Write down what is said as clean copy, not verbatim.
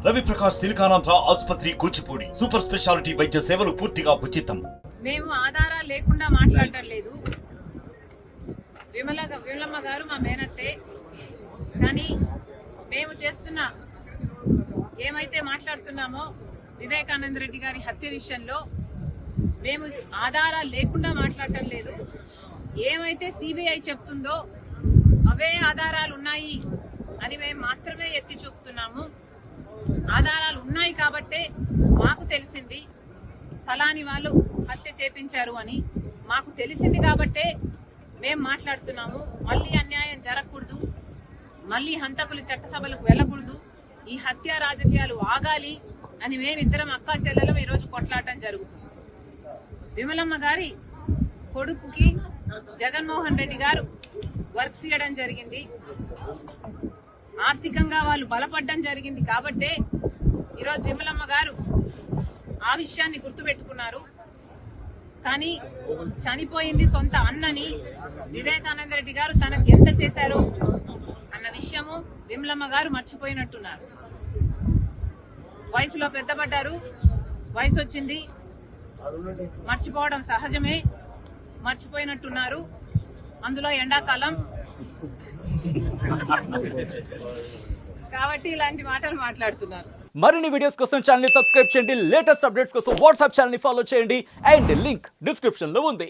రవి ప్రకాష్ సిలికానాంధ్ర ఆసుపత్రి Kuchipudi super speciality వైద్య సేవలు పూర్తిగా ఉచితం. మేము ఆధారాలు లేకుండా మాట్లాడటం లేదు. విమలమ్మ గారు మా మేనత్తే. కానీ మేము చేస్తున్న ఏమైతే మాట్లాడుతున్నామో వివేకానంద రెడ్డి గారి హత్య విషయంలో మేము ఆధారాలు లేకుండా మాట్లాడటం లేదు. ఏమైతే సిబిఐ చెప్తుందో అవే ఆధారాలు ఉన్నాయి అని మేము మాత్రమే ఎత్తి చూపుతున్నాము. ఆధారాలు ఉన్నాయి కాబట్టే మాకు తెలిసింది ఫలాని వాళ్ళు హత్య చేపించారు అని మాకు తెలిసింది కాబట్టే మేము మాట్లాడుతున్నాము. మళ్ళీ అన్యాయం జరగకూడదు, మళ్ళీ హంతకులు చట్టసభలకు వెళ్ళకూడదు, ఈ హత్య రాజకీయాలు ఆగాలి అని మేమిద్దరం అక్కా చెల్లెలం ఈరోజు కొట్లాడటం జరుగుతుంది. విమలమ్మ గారి కొడుకుకి జగన్మోహన్ రెడ్డి గారు వర్క్స్ ఇవ్వడం జరిగింది, ఆర్థికంగా వాళ్ళు బలపడడం జరిగింది కాబట్టే ఈరోజు విమలమ్మ గారు ఆ విషయాన్ని గుర్తుపెట్టుకున్నారు. కానీ చనిపోయింది సొంత అన్నని వివేకానంద రెడ్డి గారు తనకు ఎంత చేశారో అన్న విషయము విమలమ్మ గారు మర్చిపోయినట్టున్నారు. వయసులో పెద్దపడ్డారు, వయసు వచ్చింది, మర్చిపోవడం సహజమే, మర్చిపోయినట్టున్నారు. అందులో ఎండాకాలం కాబట్టి ఇలాంటి మాటలు మాట్లాడుతున్నారు. మరిన్ని వీడియోస్ కోసం ఛానల్ ని సబ్స్క్రైబ్ చేయండి, లేటెస్ట్ అప్డేట్స్ కోసం వాట్సాప్ ఛానల్ ని ఫాలో చేయండి అండ్ లింక్ డిస్క్రిప్షన్ లో ఉంది.